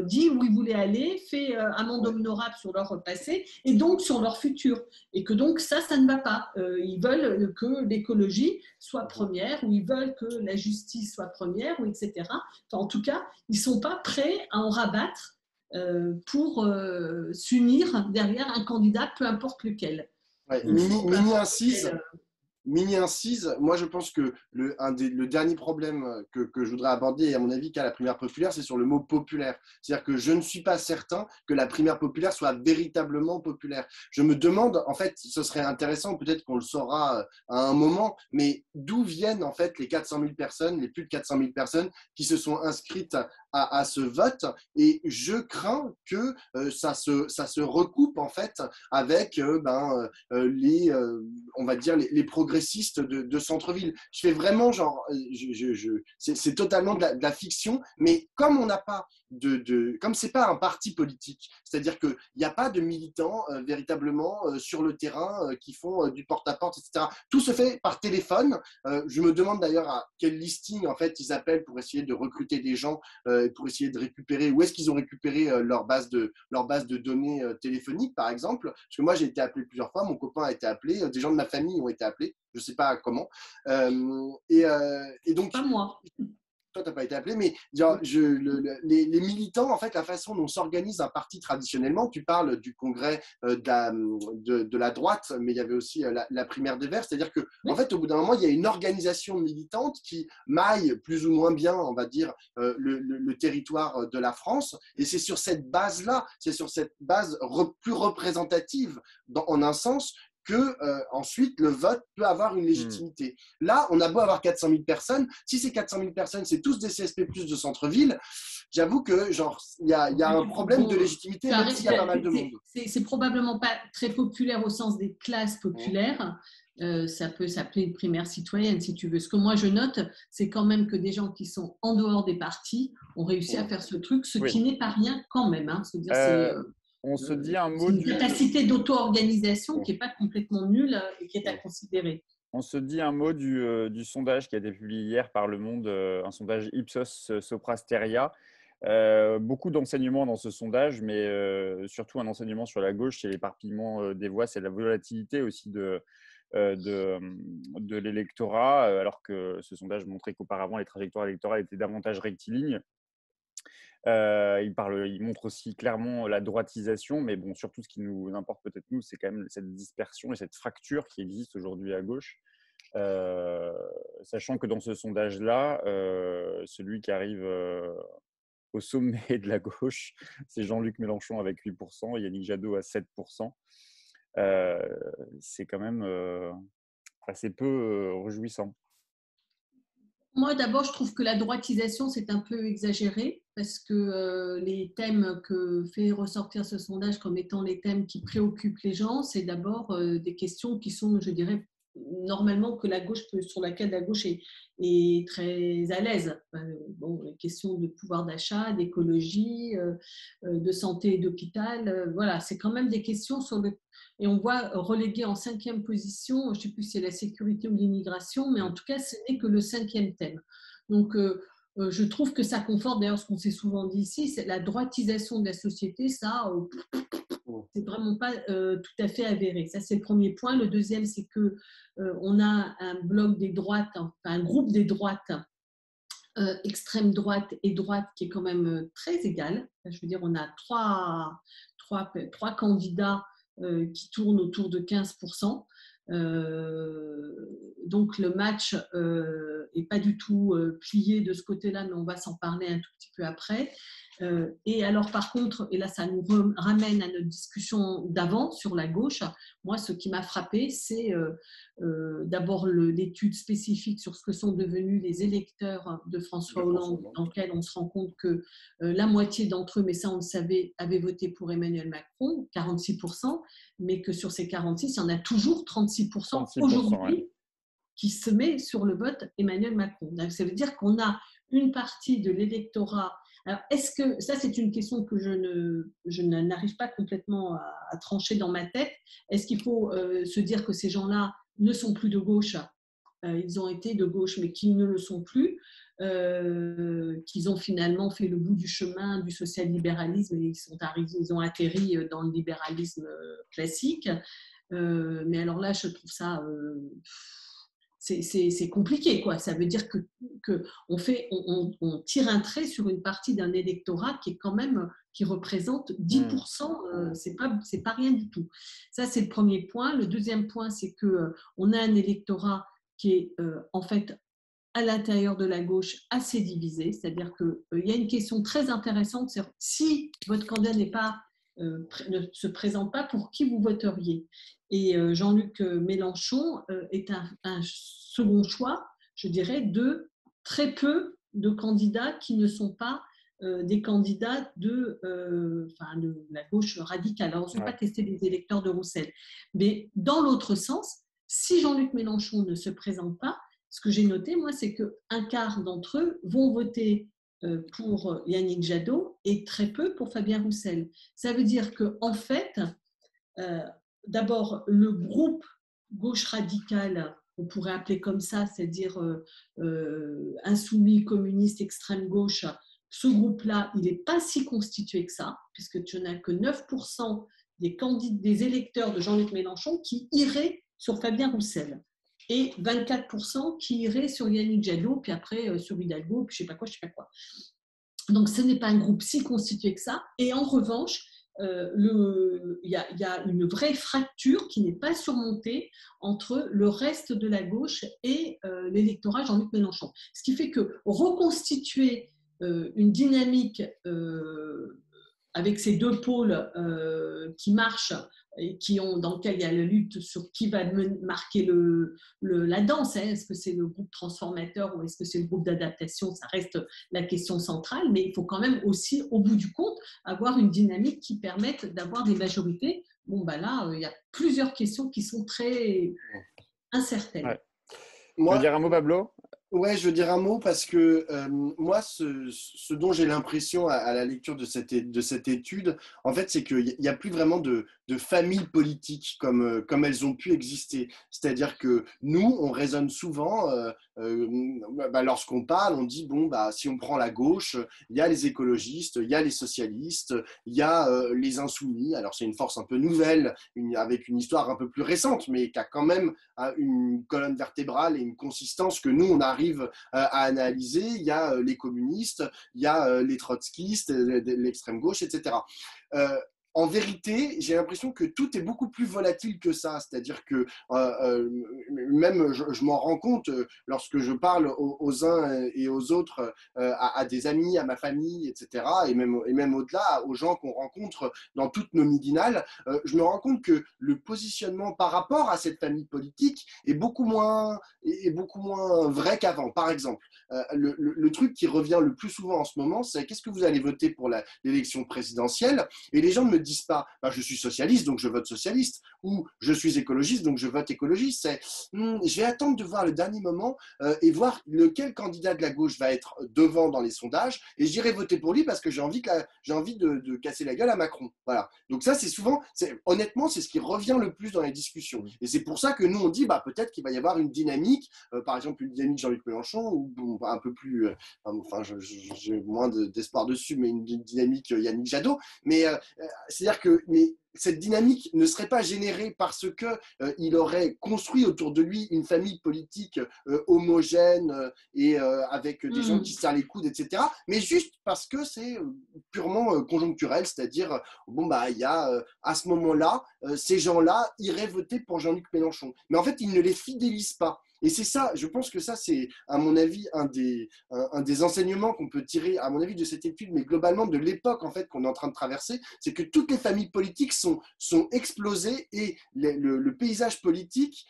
dit où ils voulaient aller, fait amende honorable sur leur passé et donc sur leur futur. Et que donc ça ne va pas. Ils veulent que l'écologie soit première, ou ils veulent que la justice soit première, ou etc. Enfin, en tout cas, ils ne sont pas prêts à en rabattre pour s'unir derrière un candidat, peu importe lequel. Ouais, Mini mini-incise, moi je pense que le dernier problème que je voudrais aborder, à mon avis, qu'a la primaire populaire, c'est sur le mot populaire. C'est-à-dire que je ne suis pas certain que la primaire populaire soit véritablement populaire. Je me demande, en fait, ce serait intéressant, peut-être qu'on le saura à un moment, mais d'où viennent en fait les 400 000 personnes, les plus de 400 000 personnes qui se sont inscrites à ce vote, et je crains que ça se recoupe en fait avec on va dire les progressistes de centre-ville. Je fais vraiment genre, c'est totalement de la fiction, mais comme on n'a pas comme c'est pas un parti politique, c'est-à-dire qu'il n'y a pas de militants véritablement sur le terrain qui font du porte-à-porte, etc. Tout se fait par téléphone. Je me demande d'ailleurs à quel listing en fait ils appellent pour essayer de recruter des gens, pour essayer de récupérer, où est-ce qu'ils ont récupéré leur base de données téléphoniques par exemple, parce que moi j'ai été appelé plusieurs fois, mon copain a été appelé, des gens de ma famille ont été appelés, je ne sais pas comment, et donc pas moi. Toi, tu n'as pas été appelé, mais genre, les militants, en fait, la façon dont s'organise un parti traditionnellement, tu parles du congrès de la droite, mais il y avait aussi la primaire des Verts, c'est-à-dire que, en fait, au bout d'un moment, il y a une organisation militante qui maille plus ou moins bien, on va dire, le territoire de la France, et c'est sur cette base-là, c'est sur cette base plus représentative, en un sens, que ensuite le vote peut avoir une légitimité. Là, on a beau avoir 400 000 personnes, si ces 400 000 personnes, c'est tous des CSP+ de centre-ville, j'avoue que genre il y a un problème de légitimité, même s'il y a pas mal de monde. C'est probablement pas très populaire au sens des classes populaires. Ça peut s'appeler une primaire citoyenne si tu veux. Ce que moi je note, c'est quand même que des gens qui sont en dehors des partis ont réussi à faire ce truc, ce qui n'est pas rien quand même. Hein. On se dit un mot une capacité d'auto-organisation qui n'est pas complètement nulle et qui est à considérer. On se dit un mot du sondage qui a été publié hier par Le Monde, un sondage Ipsos Soprasteria. Beaucoup d'enseignements dans ce sondage, mais surtout un enseignement sur la gauche, c'est l'éparpillement des voix, c'est la volatilité aussi de l'électorat, alors que ce sondage montrait qu'auparavant, les trajectoires électorales étaient davantage rectilignes. Il montre aussi clairement la droitisation, mais bon, surtout ce qui nous importe peut-être nous, c'est quand même cette dispersion et cette fracture qui existe aujourd'hui à gauche. Sachant que dans ce sondage-là, celui qui arrive au sommet de la gauche, c'est Jean-Luc Mélenchon avec 8%, et Yannick Jadot à 7%. C'est quand même assez peu réjouissant. Moi, d'abord, je trouve que la droitisation, c'est un peu exagéré parce que les thèmes que fait ressortir ce sondage comme étant les thèmes qui préoccupent les gens, c'est d'abord des questions qui sont, je dirais, normalement que la gauche sur laquelle la gauche est très à l'aise. Bon, les questions de pouvoir d'achat, d'écologie, de santé et d'hôpital, voilà, c'est quand même des questions sur le. Et on voit relégué en 5e position, je ne sais plus si c'est la sécurité ou l'immigration, mais en tout cas, ce n'est que le 5e thème. Donc, je trouve que ça conforte, d'ailleurs, ce qu'on s'est souvent dit ici, c'est la droitisation de la société, ça, c'est vraiment pas tout à fait avéré. Ça, c'est le premier point. Le deuxième, c'est qu'on a un bloc des droites, enfin, un groupe des droites, extrême droite et droite, qui est quand même très égal. Je veux dire, on a trois candidats qui tournent autour de 15%. Donc le match n'est pas du tout plié de ce côté-là, mais on va s'en parler un tout petit peu après. Et alors par contre, et là ça nous ramène à notre discussion d'avant sur la gauche, moi ce qui m'a frappé, c'est d'abord l'étude spécifique sur ce que sont devenus les électeurs de François Hollande, dans lequel on se rend compte que la moitié d'entre eux, mais ça on le savait, avaient voté pour Emmanuel Macron, 46%, mais que sur ces 46, il y en a toujours 36% aujourd'hui qui se met sur le vote Emmanuel Macron. Donc, ça veut dire qu'on a une partie de l'électorat. Alors, est-ce que, ça c'est une question que je n'arrive pas complètement à trancher dans ma tête, est-ce qu'il faut se dire que ces gens-là ne sont plus de gauche, ils ont été de gauche mais qu'ils ne le sont plus, qu'ils ont finalement fait le bout du chemin du social-libéralisme et ils ont atterri dans le libéralisme classique, mais alors là je trouve ça c'est compliqué, quoi. Ça veut dire que on tire un trait sur une partie d'un électorat qui est quand même, qui représente 10%, c'est pas rien du tout. Ça, c'est le premier point. Le deuxième point, c'est qu'on a un électorat qui est en fait à l'intérieur de la gauche assez divisé, c'est-à-dire qu'il y a une question très intéressante, c'est si votre candidat ne se présente pas, pour qui vous voteriez? Et Jean-Luc Mélenchon est un second choix, je dirais, de très peu de candidats qui ne sont pas des candidats de la gauche radicale. Alors, on ne peut pas tester les électeurs de Roussel. Mais dans l'autre sens, si Jean-Luc Mélenchon ne se présente pas, ce que j'ai noté, moi, c'est qu'un quart d'entre eux vont voter pour Yannick Jadot et très peu pour Fabien Roussel. Ça veut dire qu'en fait, d'abord, le groupe gauche radicale, on pourrait appeler comme ça, c'est-à-dire insoumis, communiste, extrême gauche, ce groupe-là, il n'est pas si constitué que ça, puisque tu n'as que 9% des électeurs de Jean-Luc Mélenchon qui iraient sur Fabien Roussel et 24% qui iraient sur Yannick Jadot, puis après sur Hidalgo, puis je ne sais pas quoi. Donc, ce n'est pas un groupe si constitué que ça. Et en revanche, il y a une vraie fracture qui n'est pas surmontée entre le reste de la gauche et l'électorat Jean-Luc Mélenchon. Ce qui fait que reconstituer une dynamique avec ces deux pôles qui marchent et dans lequel il y a la lutte sur qui va marquer la danse. Est-ce que c'est le groupe transformateur ou est-ce que c'est le groupe d'adaptation? Ça reste la question centrale, mais il faut quand même aussi, au bout du compte, avoir une dynamique qui permette d'avoir des majorités. Bon, là, il y a plusieurs questions qui sont très incertaines. Ouais. Tu veux dire un mot, Pablo? Ouais, je veux dire un mot parce que moi, ce dont j'ai l'impression à la lecture de cette étude, en fait, c'est qu'il n'y a plus vraiment de familles politiques comme elles ont pu exister. C'est-à-dire que nous, on raisonne souvent, lorsqu'on parle, on dit, si on prend la gauche, il y a les écologistes, il y a les socialistes, il y a les insoumis. Alors, c'est une force un peu nouvelle, avec une histoire un peu plus récente, mais qui a quand même une colonne vertébrale et une consistance que nous, on arrive à analyser. Il y a les communistes, il y a les trotskistes, l'extrême gauche, etc. En vérité, j'ai l'impression que tout est beaucoup plus volatile que ça. C'est-à-dire que même je m'en rends compte lorsque je parle aux uns et aux autres, à des amis, à ma famille, etc. Et même au-delà, aux gens qu'on rencontre dans toutes nos midinales, je me rends compte que le positionnement par rapport à cette famille politique est beaucoup moins vrai qu'avant. Par exemple, le truc qui revient le plus souvent en ce moment, c'est qu'est-ce que vous allez voter pour l'élection présidentielle? Et les gens ne me disent pas je suis socialiste donc je vote socialiste, ou je suis écologiste donc je vote écologiste. C'est je vais attendre de voir le dernier moment et voir lequel candidat de la gauche va être devant dans les sondages, et j'irai voter pour lui parce que j'ai envie de casser la gueule à Macron. Voilà. Donc ça, honnêtement, c'est ce qui revient le plus dans les discussions. Et c'est pour ça que nous on dit peut-être qu'il va y avoir une dynamique, par exemple une dynamique Jean-Luc Mélenchon, ou un peu plus, j'ai moins d'espoir dessus, mais une dynamique Yannick Jadot. Mais c'est-à-dire que cette dynamique ne serait pas générée parce qu'il aurait construit autour de lui une famille politique homogène et avec des gens qui se serrent les coudes, etc. Mais juste parce que c'est purement conjoncturel, c'est-à-dire, il y a à ce moment-là, ces gens-là iraient voter pour Jean-Luc Mélenchon. Mais en fait, il ne les fidélise pas. Et c'est ça, je pense que ça, c'est, à mon avis, un des enseignements qu'on peut tirer, à mon avis, de cette étude, mais globalement de l'époque, en fait, qu'on est en train de traverser, c'est que toutes les familles politiques sont explosées, et le paysage politique,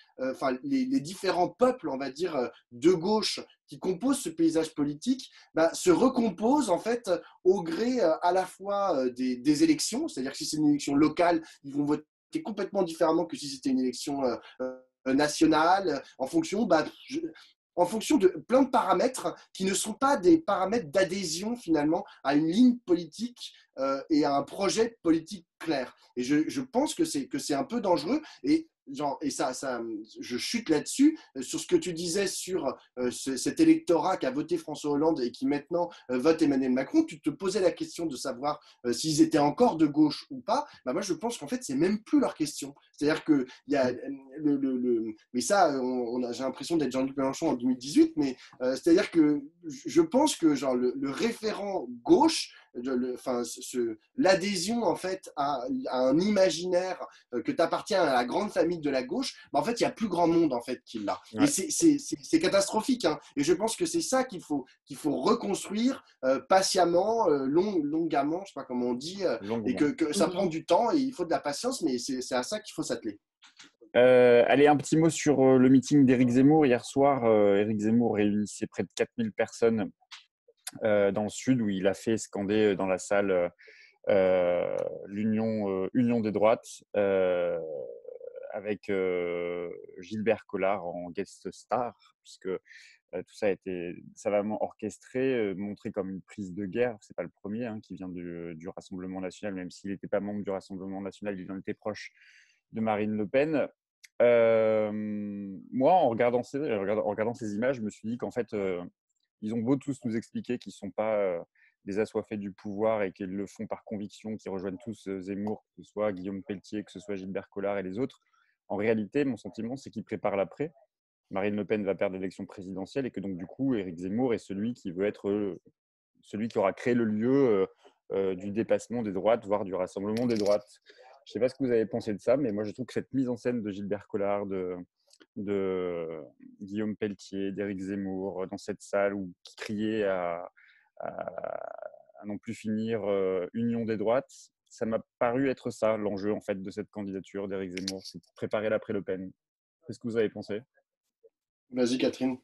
les différents peuples, on va dire, de gauche qui composent ce paysage politique, se recomposent, en fait, au gré à la fois des élections, c'est-à-dire que si c'est une élection locale, ils vont voter complètement différemment que si c'était une élection nationale, en fonction de plein de paramètres qui ne sont pas des paramètres d'adhésion finalement à une ligne politique et à un projet politique clair. Et je pense que c'est un peu dangereux. Et et ça, je chute là-dessus, sur ce que tu disais sur cet électorat qui a voté François Hollande et qui maintenant vote Emmanuel Macron. Tu te posais la question de savoir s'ils étaient encore de gauche ou pas. Bah, moi, je pense qu'en fait, c'est même plus leur question. C'est-à-dire que il y a mais ça, j'ai l'impression d'être Jean-Luc Mélenchon en 2018, mais c'est-à-dire que je pense que genre le référent gauche, l'adhésion en fait à un imaginaire que tu appartiens à la grande famille de la gauche, bah, en fait, il y a plus grand monde en fait qui l'a. Ouais. Et c'est catastrophique. Hein. Et je pense que c'est ça qu'il faut reconstruire patiemment, longuement, je sais pas comment on dit, et que ça prend du temps et il faut de la patience, mais c'est à ça qu'il faut s'atteler. Allez, un petit mot sur le meeting d'Éric Zemmour. Hier soir, Éric Zemmour réunissait près de 4000 personnes dans le sud, où il a fait scander dans la salle l'Union des droites, avec Gilbert Collard en guest star, puisque tout ça a été savamment orchestré, montré comme une prise de guerre. C'est pas le premier qui vient du Rassemblement national, même s'il n'était pas membre du Rassemblement national, il en était proche de Marine Le Pen. Moi, en regardant ces images, je me suis dit qu'en fait, ils ont beau tous nous expliquer qu'ils ne sont pas des assoiffés du pouvoir et qu'ils le font par conviction, qu'ils rejoignent tous Zemmour, que ce soit Guillaume Pelletier, que ce soit Gilbert Collard et les autres. En réalité, mon sentiment, c'est qu'ils préparent l'après. Marine Le Pen va perdre l'élection présidentielle et que donc, du coup, Éric Zemmour est celui qui veut être celui qui aura créé le lieu du dépassement des droites, voire du rassemblement des droites. Je ne sais pas ce que vous avez pensé de ça, mais moi, je trouve que cette mise en scène de Gilbert Collard, de Guillaume Pelletier, d'Éric Zemmour, dans cette salle qui criait à non plus finir Union des droites, ça m'a paru être ça, l'enjeu en fait de cette candidature d'Éric Zemmour, c'est de préparer l'après-Le Pen. Qu'est-ce que vous avez pensé ? Vas-y, Catherine.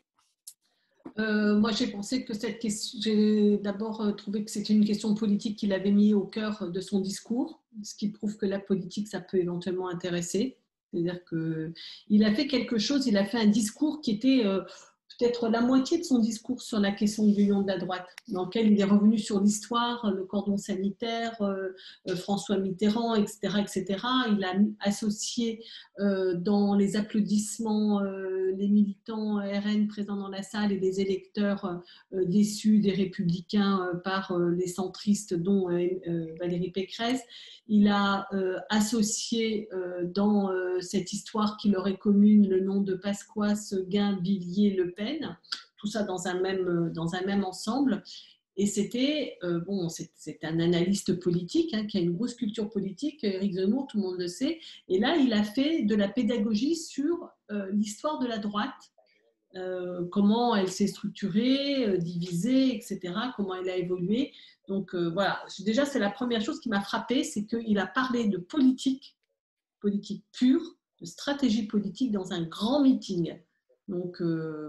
Moi, j'ai pensé que j'ai d'abord trouvé que c'était une question politique qu'il avait mis au cœur de son discours, ce qui prouve que la politique, ça peut éventuellement intéresser. C'est-à-dire qu'il a fait quelque chose, il a fait un discours qui était peut-être la moitié de son discours sur la question de l'union de la droite, dans lequel il est revenu sur l'histoire, le cordon sanitaire, François Mitterrand, etc., etc. Il a associé dans les applaudissements les militants RN présents dans la salle et les électeurs déçus des Républicains par les centristes, dont Valérie Pécresse. Il a associé dans cette histoire qui leur est commune le nom de Pasqua, Seguin, Villiers, Le Pen, tout ça dans un même ensemble. Et c'était, c'est un analyste politique qui a une grosse culture politique, Éric Zemmour, tout le monde le sait. Et là, il a fait de la pédagogie sur l'histoire de la droite, comment elle s'est structurée, divisée, etc., comment elle a évolué. Donc voilà, déjà c'est la première chose qui m'a frappée, c'est qu'il a parlé de politique pure, de stratégie politique dans un grand meeting. Donc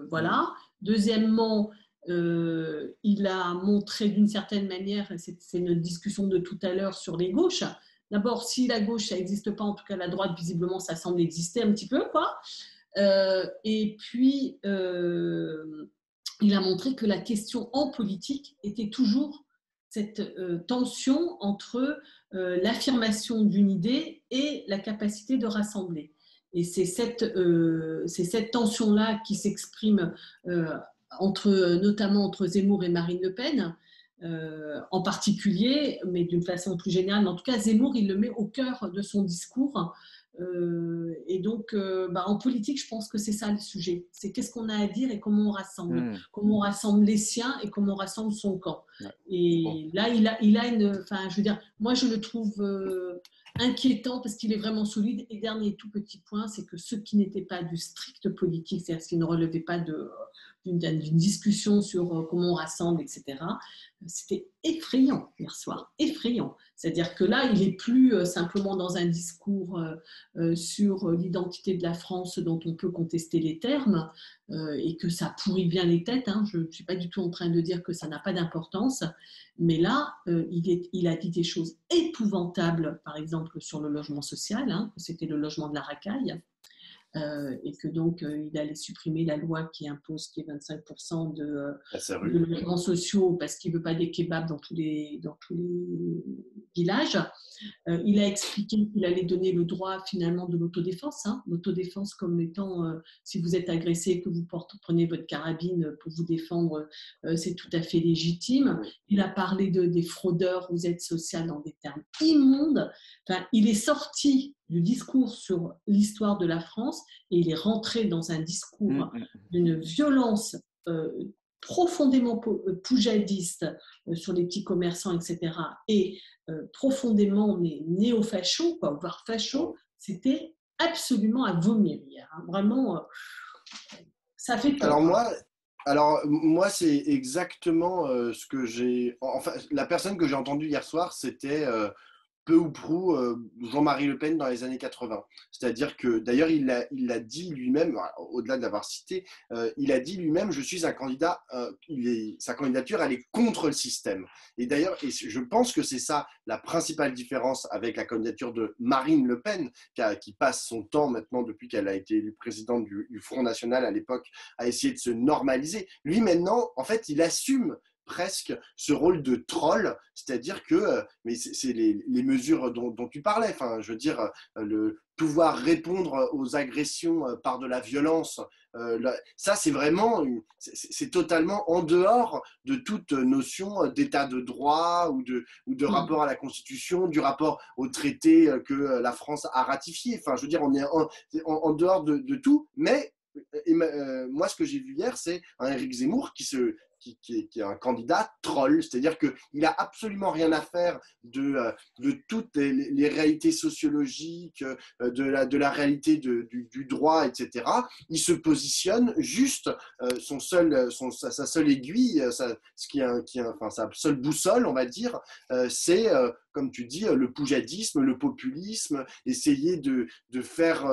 voilà. Deuxièmement, il a montré d'une certaine manière, c'est notre discussion de tout à l'heure sur les gauches. D'abord, si la gauche, ça n'existe pas, en tout cas la droite, visiblement, ça semble exister un petit peu, quoi. Et puis, il a montré que la question en politique était toujours cette tension entre l'affirmation d'une idée et la capacité de rassembler. Et c'est cette tension-là qui s'exprime notamment entre Zemmour et Marine Le Pen, en particulier, mais d'une façon plus générale. En tout cas, Zemmour, il le met au cœur de son discours. Et donc, en politique, je pense que c'est ça le sujet. C'est qu'est-ce qu'on a à dire et comment on rassemble. Comment on rassemble les siens et comment on rassemble son camp. Ouais. Et là, il a une... Enfin, je veux dire, moi, je le trouve inquiétant parce qu'il est vraiment solide. Et dernier tout petit point, c'est que ceux qui n'étaient pas du strict politique, c'est-à-dire qui ne relevaient pas d'une discussion sur comment on rassemble, etc., c'était effrayant hier soir, effrayant. C'est-à-dire que là, il n'est plus simplement dans un discours sur l'identité de la France dont on peut contester les termes et que ça pourrit bien les têtes. Je ne suis pas du tout en train de dire que ça n'a pas d'importance, mais là, il a dit des choses épouvantables, par exemple sur le logement social, que c'était le logement de la racaille. Et que donc il allait supprimer la loi qui impose qu'il y ait 25% de logements sociaux parce qu'il ne veut pas des kebabs dans tous les village. Il a expliqué qu'il allait donner le droit finalement de l'autodéfense. L'autodéfense comme étant, si vous êtes agressé, que vous prenez votre carabine pour vous défendre, c'est tout à fait légitime. Il a parlé des fraudeurs aux aides sociales dans des termes immondes. Enfin, il est sorti du discours sur l'histoire de la France et il est rentré dans un discours d'une violence profondément poujadiste sur les petits commerçants, etc. Et profondément néo-facho, voire facho, c'était absolument à vomir hier. Vraiment, ça fait peur. Alors moi, c'est exactement ce que j'ai... Enfin, la personne que j'ai entendue hier soir, c'était peu ou prou Jean-Marie Le Pen dans les années 80. C'est-à-dire que, d'ailleurs, il l'a dit lui-même, au-delà de l'avoir cité, il a dit lui-même, je suis un candidat, sa candidature, elle est contre le système. Et d'ailleurs, je pense que c'est ça la principale différence avec la candidature de Marine Le Pen, qui passe son temps maintenant, depuis qu'elle a été élue présidente du Front National à l'époque, à essayer de se normaliser. Lui, maintenant, en fait, il assume presque ce rôle de troll, c'est-à-dire que, mais c'est les mesures dont tu parlais, enfin, je veux dire, le pouvoir répondre aux agressions par de la violence, ça c'est vraiment, c'est totalement en dehors de toute notion d'état de droit ou de rapport à la Constitution, du rapport au traité que la France a ratifié, enfin, je veux dire, on est en dehors de tout, mais moi ce que j'ai vu hier, c'est un Éric Zemmour qui est un candidat troll, c'est-à-dire qu'il n'a absolument rien à faire de toutes les réalités sociologiques, de la réalité du droit, etc. Il se positionne juste, sa seule aiguille, sa seule boussole, on va dire, c'est, comme tu dis, le poujadisme, le populisme, essayer de faire,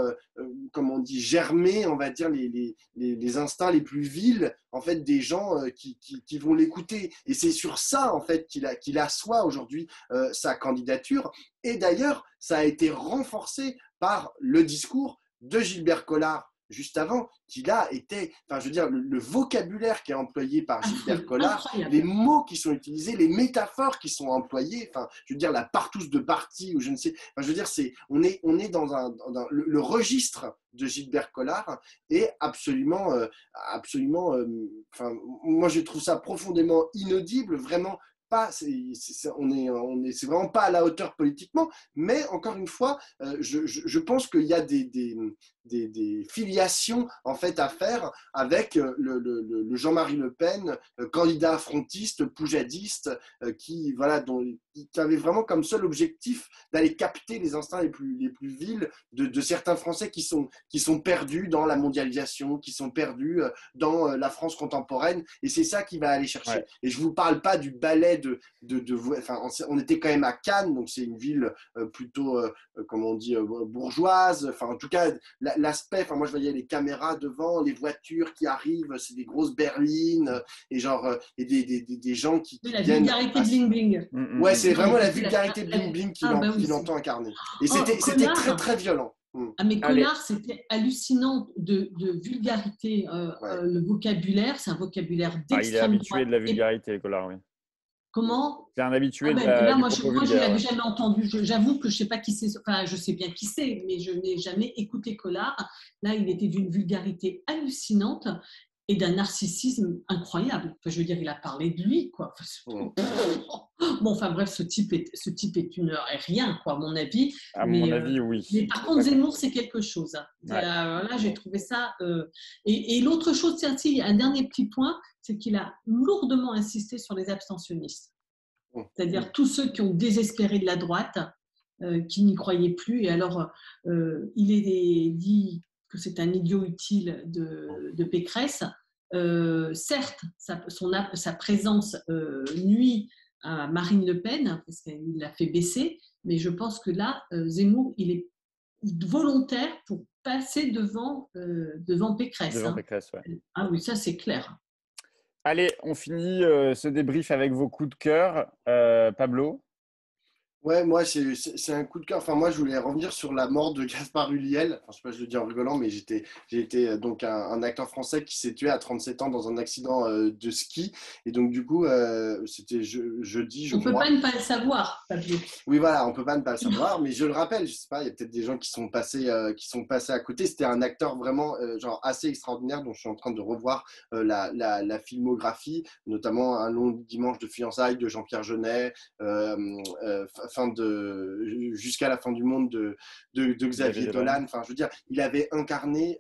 comme on dit, germer, on va dire, les instincts les plus vils, en fait, des gens qui vont l'écouter. Et c'est sur ça, en fait, qu'il assoit aujourd'hui sa candidature. Et d'ailleurs, ça a été renforcé par le discours de Gilbert Collard juste avant, qui là était, enfin je veux dire, le vocabulaire qui est employé par Gilbert Collard, les mots qui sont utilisés, les métaphores qui sont employées, enfin je veux dire la partouze de parti ou je ne sais, enfin je veux dire on est dans le registre de Gilbert Collard est absolument, enfin moi je trouve ça profondément inaudible, vraiment. C'est vraiment pas à la hauteur politiquement, mais encore une fois, je pense qu'il y a des filiations en fait à faire avec le Jean-Marie Le Pen, candidat frontiste, poujadiste, qui avait vraiment comme seul objectif d'aller capter les instincts les plus vils de certains Français qui sont perdus dans la mondialisation, qui sont perdus dans la France contemporaine, et c'est ça qu'il va aller chercher. Ouais. Et je vous parle pas du ballet enfin, on était quand même à Cannes, donc c'est une ville plutôt, comment on dit, bourgeoise. Enfin, en tout cas, l'aspect. Enfin, moi, je voyais les caméras devant, les voitures qui arrivent, c'est des grosses berlines et genre et des gens qui la vulgarité bling bling. Ouais, c'est vraiment la vulgarité bling bling qu'il entend incarner. Et c'était très très violent. Ah, mais Collard, c'était hallucinant de vulgarité. Le vocabulaire, c'est un vocabulaire d'extrême droite. Il est habitué de la vulgarité, Collard, oui. Comment? C'est un habitué de là, moi, je ne l'avais jamais entendu. J'avoue que je ne sais pas qui c'est. Enfin, je sais bien qui c'est, mais je n'ai jamais écouté Collard. Là, il était d'une vulgarité hallucinante et d'un narcissisme incroyable. Enfin, je veux dire, il a parlé de lui, quoi. Bon, enfin bref, ce type est une heure et rien, quoi, à mon avis. Mon avis, oui. Mais par contre, Zemmour, c'est quelque chose. Ouais. Là, j'ai trouvé ça. Et l'autre chose, tiens, un dernier petit point, c'est qu'il a lourdement insisté sur les abstentionnistes. C'est-à-dire tous ceux qui ont désespéré de la droite, qui n'y croyaient plus. Et alors, il est dit que c'est un idiot utile de Pécresse. Certes, sa présence nuit à Marine Le Pen, parce qu'il l'a fait baisser, mais je pense que là, Zemmour, il est volontaire pour passer devant Pécresse. Devant Pécresse, ouais. Ah oui, ça c'est clair. Allez, on finit ce débrief avec vos coups de cœur. Pablo? Ouais, moi, c'est un coup de cœur. Enfin, moi, je voulais revenir sur la mort de Gaspard Ulliel. Enfin, je sais pas, je le dis en rigolant, mais j'ai été donc un acteur français qui s'est tué à 37 ans dans un accident de ski. Et donc, du coup, c'était jeudi, je On ne peut crois. pas ne pas le savoir, Fabio. Oui, voilà, on peut pas ne pas le savoir, mais je le rappelle, je sais pas, il y a peut-être des gens qui sont passés à côté. C'était un acteur vraiment genre assez extraordinaire dont je suis en train de revoir la filmographie, notamment Un long dimanche de fiançailles de Jean-Pierre Jeunet, jusqu'à la fin du monde de Xavier Dolan. Enfin, je veux dire, il avait incarné,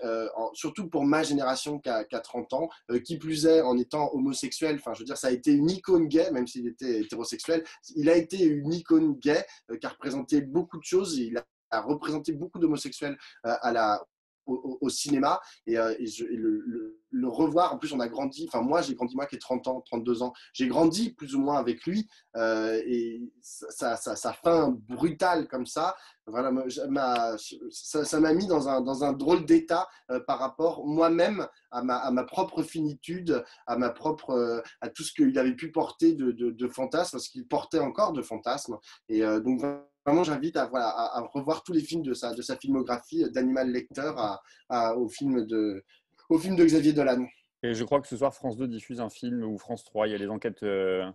surtout pour ma génération qui a 30 ans, qui plus est en étant homosexuel. Enfin, je veux dire, ça a été une icône gay, même s'il était hétérosexuel. Il a été une icône gay qui a représenté beaucoup de choses. Il a représenté beaucoup d'homosexuels au cinéma et le revoir. En plus, on a grandi. Enfin, moi, j'ai grandi, moi qui ai 30 ans, 32 ans, j'ai grandi plus ou moins avec lui et sa fin brutale comme ça, voilà, ça m'a mis dans un drôle d'état par rapport moi-même à ma propre finitude, à tout ce qu'il avait pu porter de fantasmes, parce qu'il portait encore de fantasmes. Et donc, vraiment, j'invite à revoir tous les films de sa filmographie, d'Animal Lecter au film de Xavier Dolan. Et je crois que ce soir, France 2 diffuse un film, ou France 3, il y a les enquêtes, je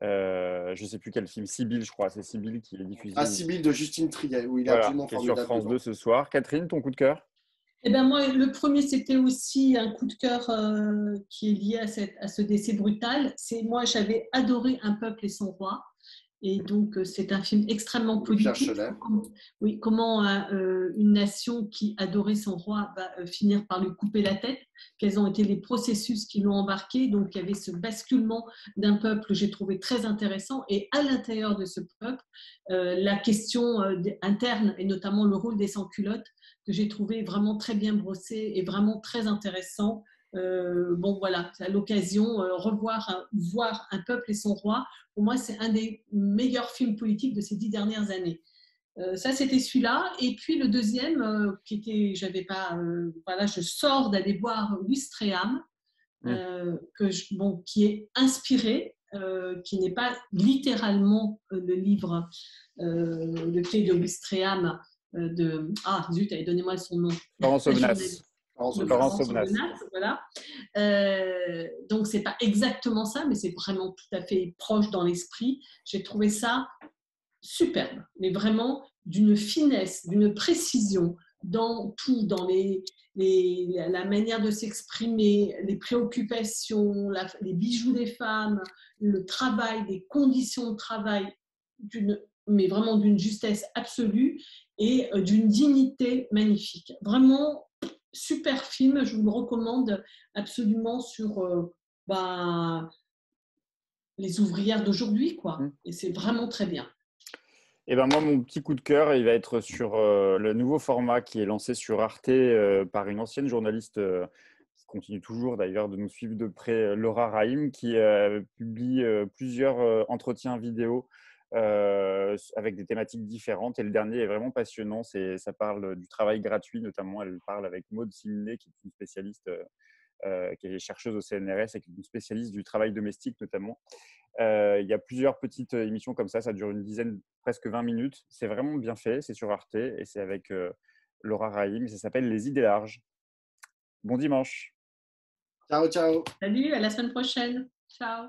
ne sais plus quel film, Sibylle, je crois, c'est Sibylle qui est diffusé. Ah, Sibylle de Justine Triet, où il est voilà, absolument qui est sur formidable France dedans. 2 ce soir. Catherine, ton coup de cœur? Eh ben moi, le premier, c'était aussi un coup de cœur qui est lié à ce décès brutal. Moi, j'avais adoré Un peuple et son roi. Et donc, c'est un film extrêmement politique. Oui, comment une nation qui adorait son roi va finir par lui couper la tête. Quels ont été les processus qui l'ont embarqué. Donc, il y avait ce basculement d'un peuple que j'ai trouvé très intéressant. Et à l'intérieur de ce peuple, la question interne et notamment le rôle des sans-culottes que j'ai trouvé vraiment très bien brossé et vraiment très intéressant. Bon, voilà, à l'occasion, voir Un peuple et son roi, pour moi, c'est un des meilleurs films politiques de ces 10 dernières années. Ça, c'était celui-là. Et puis le deuxième, qui était, j'avais pas, voilà, je sors d'aller voir Ouistreham, qui est inspiré, qui n'est pas littéralement le livre Le Quai de Ouistreham zut, allez, donnez-moi son nom. Florence Aubenas. Florence Aubenas, voilà. Donc, c'est pas exactement ça, mais c'est vraiment tout à fait proche dans l'esprit. J'ai trouvé ça superbe, mais vraiment d'une finesse, d'une précision dans tout, dans la manière de s'exprimer, les préoccupations, les bijoux des femmes, le travail, les conditions de travail, mais vraiment d'une justesse absolue et d'une dignité magnifique. Vraiment, super film, je vous le recommande absolument sur les ouvrières d'aujourd'hui, quoi. Et c'est vraiment très bien. Et ben moi, mon petit coup de cœur, il va être sur le nouveau format qui est lancé sur Arte par une ancienne journaliste qui continue toujours d'ailleurs de nous suivre de près, Laura Rahim, qui publie plusieurs entretiens vidéo avec des thématiques différentes. Et le dernier est vraiment passionnant. Ça parle du travail gratuit, notamment. Elle parle avec Maud Siminé, qui est une spécialiste, qui est chercheuse au CNRS et qui est une spécialiste du travail domestique, notamment. Il y a plusieurs petites émissions comme ça dure une dizaine, presque 20 minutes. C'est vraiment bien fait, c'est sur Arte et c'est avec Laura Rahim. Ça s'appelle Les idées larges. Bon dimanche. Ciao, ciao. Salut, à la semaine prochaine. Ciao.